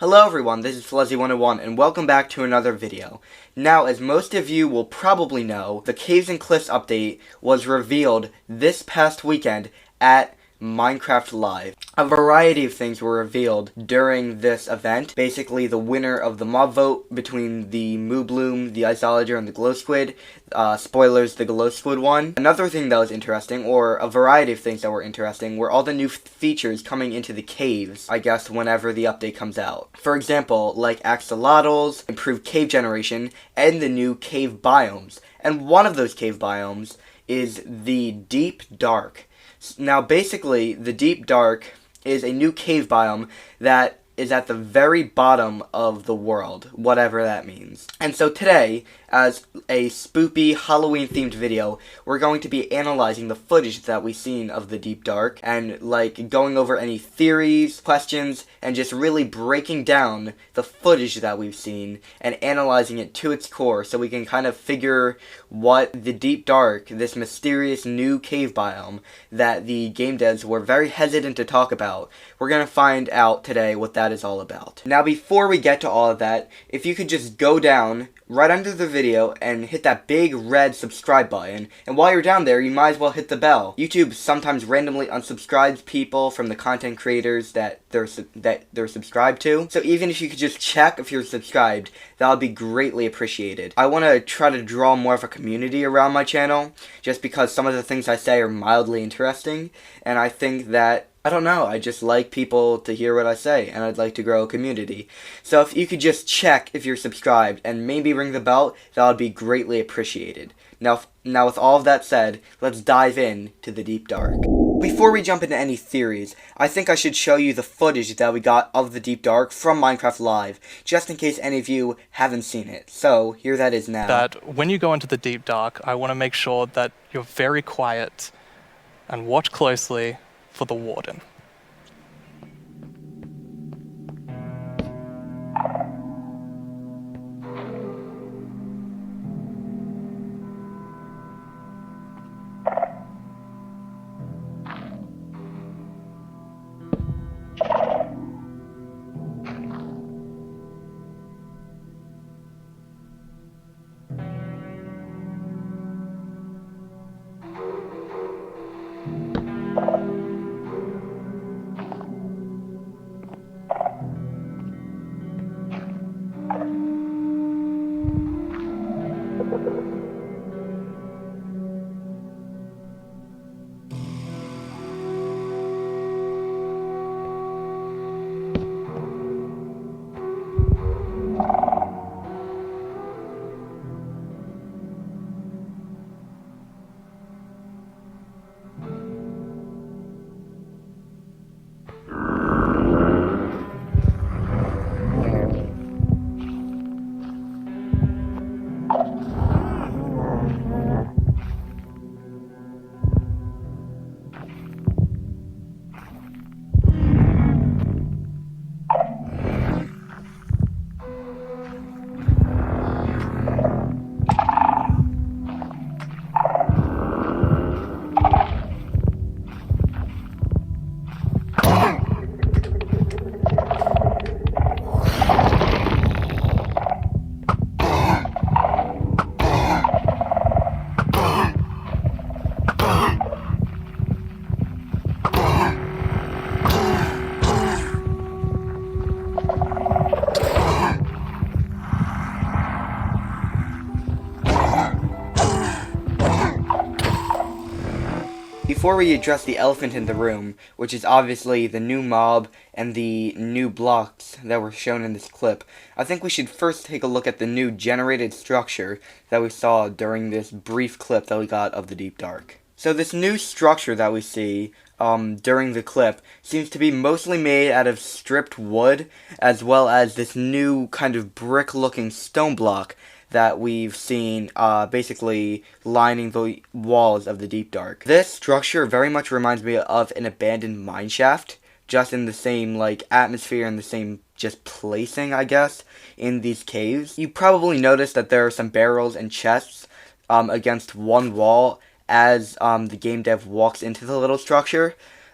Hello everyone, this is Fluzzy101 and welcome back to another video. Now, as most of you will probably know, the Caves and Cliffs update was revealed this past weekend at Minecraft Live. A variety of things were revealed during this event. Basically, the winner of the mob vote between the Moo Bloom, the Iceologer, and the Glow Squid. Spoilers, the Glow Squid won. Another thing that was interesting, or a variety of things that were interesting, were all the new features coming into the caves, I guess, whenever the update comes out. For example, like axolotls, improved cave generation, and the new cave biomes. And one of those cave biomes is the Deep Dark. Now, basically, the Deep Dark is a new cave biome that is at the very bottom of the world, whatever that means. And so today, as a spoopy Halloween-themed video, we're going to be analyzing the footage that we've seen of the Deep Dark, and, going over any theories, questions, and just really breaking down the footage that we've seen, and analyzing it to its core, so we can kind of figure what the Deep Dark, this mysterious new cave biome that the game devs were very hesitant to talk about, we're going to find out today what that is all about. Now, before we get to all of that, if you could just go down right under the video and hit that big red subscribe button, and while you're down there, you might as well hit the bell. YouTube sometimes randomly unsubscribes people from the content creators that they're subscribed to, so even if you could just check if you're subscribed, that would be greatly appreciated. I want to try to draw more of a community around my channel, just because some of the things I say are mildly interesting, and I think that I don't know, I just like people to hear what I say, and I'd like to grow a community. So if you could just check if you're subscribed, and maybe ring the bell, that would be greatly appreciated. Now with all of that said, let's dive in to the Deep Dark. Before we jump into any theories, I think I should show you the footage that we got of the Deep Dark from Minecraft Live, just in case any of you haven't seen it. So, here that is now. That when you go into the Deep Dark, I want to make sure that you're very quiet and watch closely for the Warden. Before we address the elephant in the room, which is obviously the new mob and the new blocks that were shown in this clip, I think we should first take a look at the new generated structure that we saw during this brief clip that we got of the Deep Dark. So this new structure that we see during the clip seems to be mostly made out of stripped wood, as well as this new kind of brick-looking stone block that we've seen basically lining the walls of the Deep Dark. This structure very much reminds me of an abandoned mineshaft, just in the same atmosphere and the same just placing, I guess, in these caves. You probably noticed that there are some barrels and chests against one wall as the game dev walks into the little structure.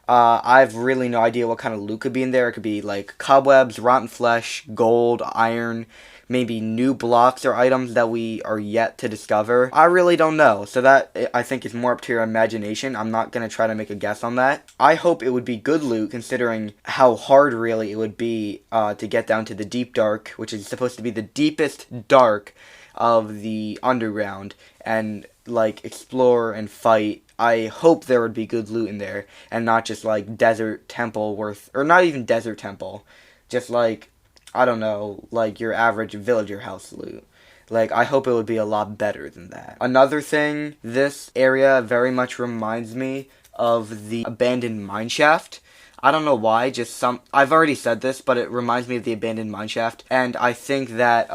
I have really no idea what kind of loot could be in there. It could be like cobwebs, rotten flesh, gold, iron, maybe new blocks or items that we are yet to discover. I really don't know. So that, I think, is more up to your imagination. I'm not going to try to make a guess on that. I hope it would be good loot, considering how hard really it would be to get down to the deep dark, which is supposed to be the deepest dark of the underground, and like explore and fight. I hope there would be good loot in there, and not just like desert temple worth, or not even desert temple, just like, I don't know, like your average villager house loot. Like, I hope it would be a lot better than that. Another thing, this area very much reminds me of the abandoned mineshaft. I don't know why, I've already said this, but it reminds me of the abandoned mineshaft, and I think that,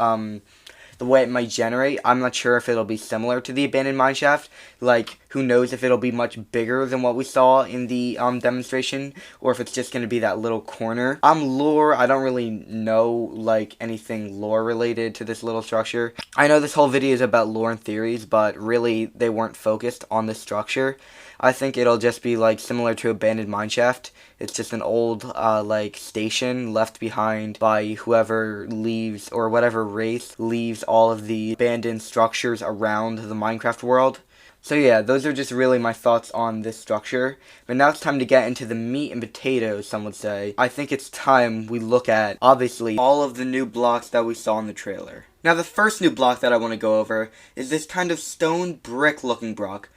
the way it might generate, I'm not sure if it'll be similar to the abandoned mineshaft. Like, who knows if it'll be much bigger than what we saw in the demonstration, or if it's just going to be that little corner. Lore, I don't really know, like, anything lore related to this little structure. I know this whole video is about lore and theories, but really, they weren't focused on this structure. I think it'll just be, like, similar to abandoned mineshaft. It's just an old, like, station left behind by whoever leaves, or whatever race leaves all of the abandoned structures around the Minecraft world. So yeah, those are just really my thoughts on this structure. But now it's time to get into the meat and potatoes, some would say. I think it's time we look at, obviously, all of the new blocks that we saw in the trailer. Now, the first new block that I want to go over is this kind of stone brick looking block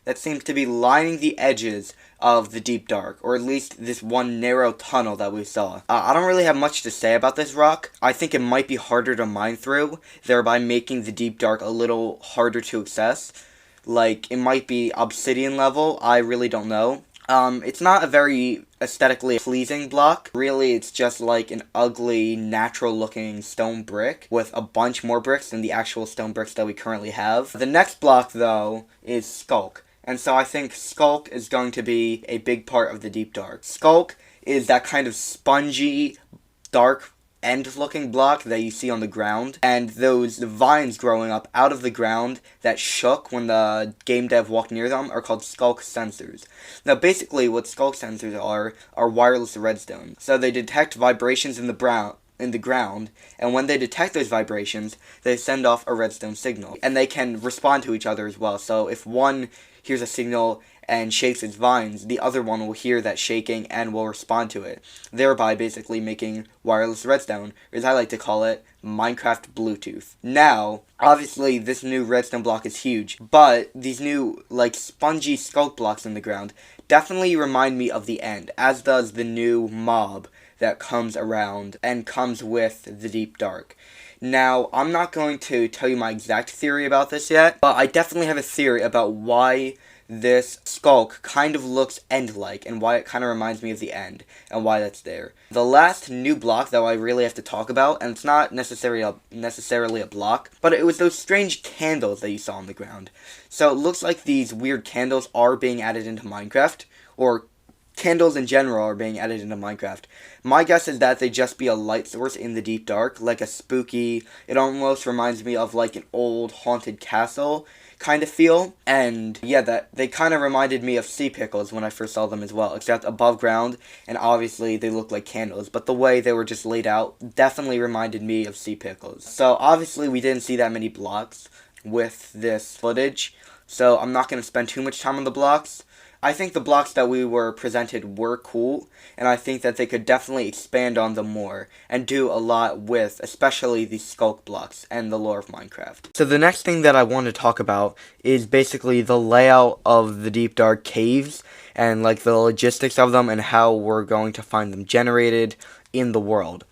that seems to be lining the edges of the deep dark, or at least this one narrow tunnel that we saw. I don't really have much to say about this rock. I think it might be harder to mine through, thereby making the deep dark a little harder to access. Like, it might be obsidian level, I really don't know. It's not a very aesthetically pleasing block. Really, it's just like an ugly, natural-looking stone brick with a bunch more bricks than the actual stone bricks that we currently have. The next block, though, is Skulk. And so I think Skulk is going to be a big part of the Deep Dark. Skulk is that kind of spongy, dark, end-looking block that you see on the ground, and those vines growing up out of the ground that shook when the game dev walked near them are called Skulk sensors. Now, basically, what Skulk sensors are wireless redstone. So they detect vibrations in the ground, and when they detect those vibrations, they send off a redstone signal, and they can respond to each other as well. So if one hears a signal and shakes its vines, the other one will hear that shaking and will respond to it, thereby basically making wireless redstone, or as I like to call it, Minecraft Bluetooth. Now, obviously, this new redstone block is huge, but these new, like, spongy skulk blocks in the ground definitely remind me of the end, as does the new mob that comes around and comes with the Deep Dark. Now, I'm not going to tell you my exact theory about this yet, but I definitely have a theory about why this skulk kind of looks end-like, and why it kind of reminds me of the end, and why that's there. The last new block that I really have to talk about, and it's not necessarily a block, but it was those strange candles that you saw on the ground. So it looks like these weird candles are being added into Minecraft, or candles in general are being added into Minecraft. My guess is that they just be a light source in the Deep Dark, like a spooky, it almost reminds me of like an old haunted castle kind of feel. And yeah, that they kind of reminded me of sea pickles when I first saw them as well, except above ground, and obviously they look like candles, but the way they were just laid out definitely reminded me of sea pickles. So obviously we didn't see that many blocks with this footage, so I'm not going to spend too much time on the blocks. I think the blocks that we were presented were cool, and I think that they could definitely expand on them more, and do a lot with, especially the skulk blocks, and the lore of Minecraft. So the next thing that I want to talk about is basically the layout of the Deep Dark caves, and like the logistics of them, and how we're going to find them generated in the world.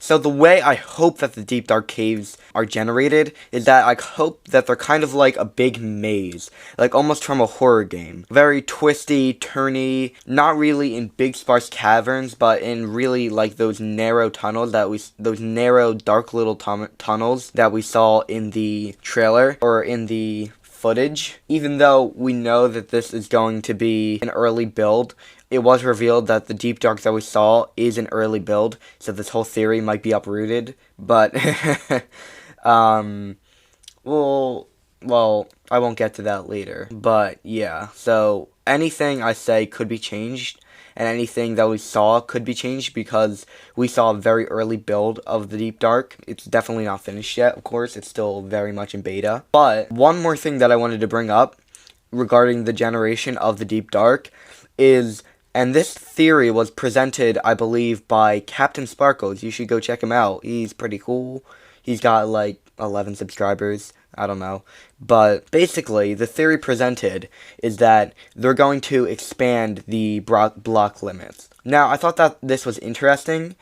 So the way I hope that the Deep Dark Caves are generated is that I hope that they're kind of like a big maze, like almost from a horror game. Very twisty, turny, not really in big sparse caverns, but in really like those narrow tunnels those narrow dark little tunnels that we saw in the trailer, or in the footage. Even though we know that this is going to be an early build, it was revealed that the Deep Dark that we saw is an early build, so this whole theory might be uprooted, but, well, I won't get to that later, but yeah, so, anything I say could be changed, and anything that we saw could be changed because we saw a very early build of the Deep Dark. It's definitely not finished yet, of course. It's still very much in beta. But one more thing that I wanted to bring up regarding the generation of the Deep Dark is, and this theory was presented, I believe, by Captain Sparkles. You should go check him out. He's pretty cool. He's got like 11 subscribers. I don't know. But basically, the theory presented is that they're going to expand the block limits. Now, I thought that this was interesting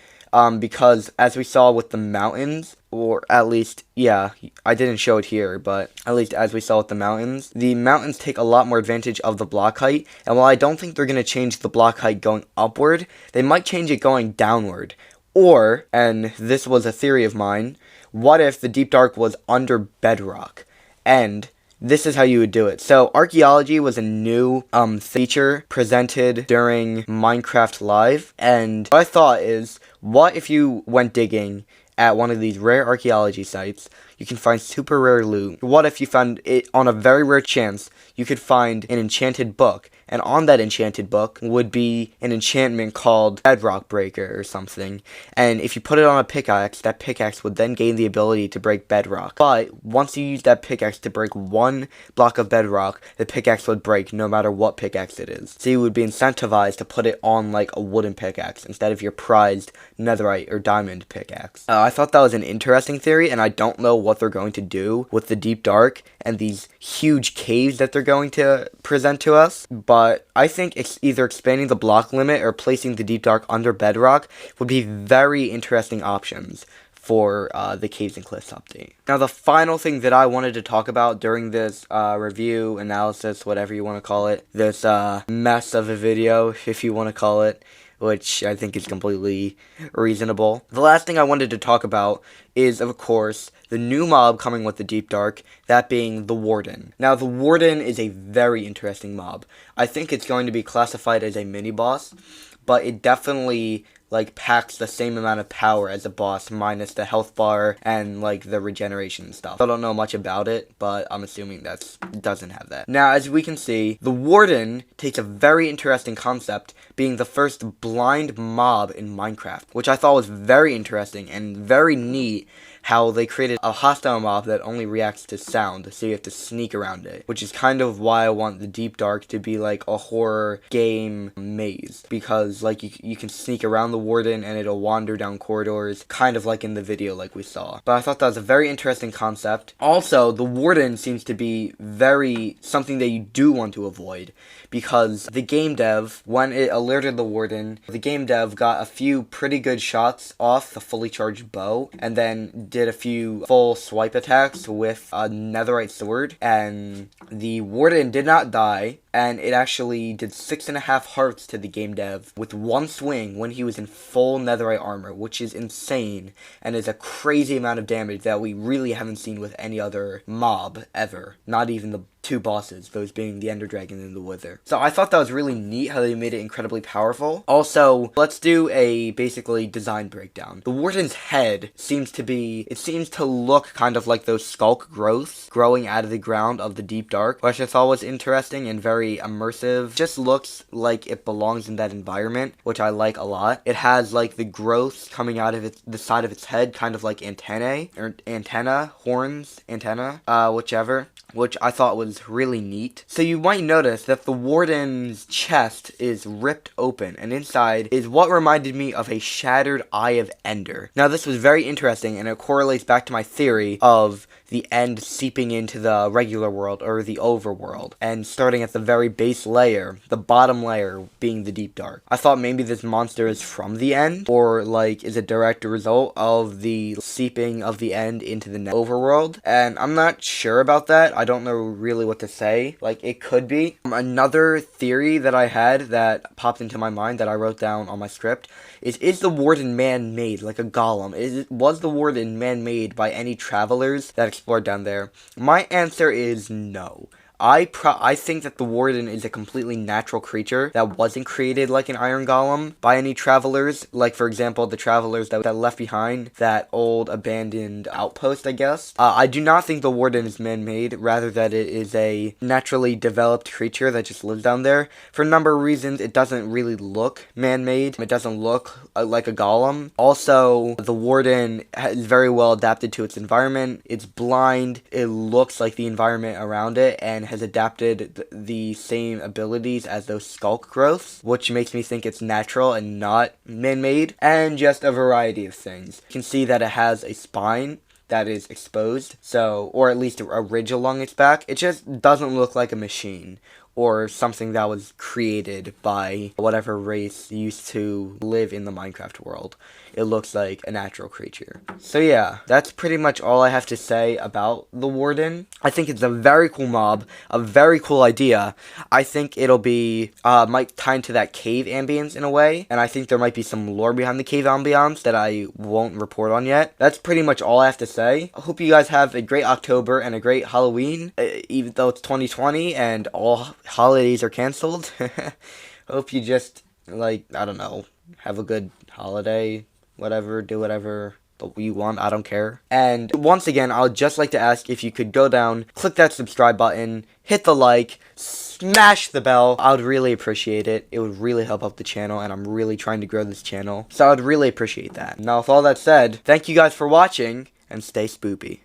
because as we saw with the mountains, or at least, yeah, I didn't show it here, but at least as we saw with the mountains take a lot more advantage of the block height. And while I don't think they're going to change the block height going upward, they might change it going downward. Or, and this was a theory of mine, what if the Deep Dark was under Bedrock? And this is how you would do it. So, archaeology was a new feature presented during Minecraft Live. And what I thought is, what if you went digging at one of these rare archaeology sites? You can find super rare loot. What if you found it on a very rare chance, you could find an enchanted book, and on that enchanted book would be an enchantment called Bedrock Breaker or something, and if you put it on a pickaxe, that pickaxe would then gain the ability to break bedrock. But once you use that pickaxe to break one block of bedrock, the pickaxe would break no matter what pickaxe it is. So you would be incentivized to put it on like a wooden pickaxe instead of your prized netherite or diamond pickaxe. I thought that was an interesting theory, and I don't know what they're going to do with the Deep Dark and these huge caves that they're going to present to us, but I think it's either expanding the block limit or placing the Deep Dark under bedrock would be very interesting options for the Caves and Cliffs update. Now, the final thing that I wanted to talk about during this review, analysis, whatever you want to call it, this mess of a video, if you want to call it, which I think is completely reasonable. The last thing I wanted to talk about is, of course, the new mob coming with the Deep Dark, that being the Warden. Now, the Warden is a very interesting mob. I think it's going to be classified as a mini-boss, but it definitely packs the same amount of power as a boss, minus the health bar and the regeneration stuff. I don't know much about it, but I'm assuming that doesn't have that. Now, as we can see, the Warden takes a very interesting concept, being the first blind mob in Minecraft, which I thought was very interesting and very neat. How they created a hostile mob that only reacts to sound, so you have to sneak around it, which is kind of why I want the Deep Dark to be like a horror game maze, because you can sneak around the Warden and it'll wander down corridors, kind of like in the video we saw. But I thought that was a very interesting concept. Also, the Warden seems to be something that you do want to avoid, because the game dev, when it alerted the Warden, the game dev got a few pretty good shots off the fully charged bow, and then did a few full swipe attacks with a netherite sword, and the Warden did not die, and it actually did 6.5 hearts to the game dev with one swing when he was in full netherite armor, which is insane, and is a crazy amount of damage that we really haven't seen with any other mob ever. Not even the two bosses, those being the Ender Dragon and the Wither. So I thought that was really neat how they made it incredibly powerful. Also, let's do a basically design breakdown. The Warden's head seems to look kind of like those skulk growths growing out of the ground of the Deep Dark, which I thought was interesting and very immersive. Just looks like it belongs in that environment, which I like a lot. It has the growths coming out of the side of its head, kind of like antennae, or whichever, which I thought was really neat. So you might notice that the Warden's chest is ripped open, and inside is what reminded me of a shattered Eye of Ender. Now, this was very interesting, and it correlates back to my theory of the end seeping into the regular world, or the overworld, and starting at the very base layer, the bottom layer being the Deep Dark. I thought maybe this monster is from the end, or is a direct result of the seeping of the end into the overworld, and I'm not sure about that. I don't know really what to say. It could be. Another theory that I had that popped into my mind that I wrote down on my script is the Warden man-made, like a golem? Was the Warden man-made by any travelers that explored down there? My answer is no. I think that the Warden is a completely natural creature that wasn't created like an Iron Golem by any travelers. Like, for example, the travelers that left behind that old abandoned outpost, I guess. I do not think the Warden is man-made, rather that it is a naturally developed creature that just lives down there. For a number of reasons, it doesn't really look man-made. It doesn't look like a golem. Also, the Warden is very well adapted to its environment. It's blind. It looks like the environment around it and has adapted the same abilities as those skulk growths, which makes me think it's natural and not man-made, and just a variety of things. You can see that it has a spine that is exposed, so, or at least a ridge along its back. It just doesn't look like a machine or something that was created by whatever race used to live in the Minecraft world. It looks like a natural creature. So yeah, that's pretty much all I have to say about the Warden. I think it's a very cool mob, a very cool idea. I think it'll be, might tie into that cave ambience in a way, and I think there might be some lore behind the cave ambience that I won't report on yet. That's pretty much all I have to say. I hope you guys have a great October and a great Halloween, even though it's 2020 and all holidays are canceled. Hope you just, like, I don't know, have a good holiday, whatever, do whatever you want, I don't care. And once again, I would just like to ask if you could go down, click that subscribe button, hit the like, smash the bell. I would really appreciate it. It would really help out the channel, and I'm really trying to grow this channel, so I would really appreciate that. Now, with all that said, thank you guys for watching, and stay spoopy.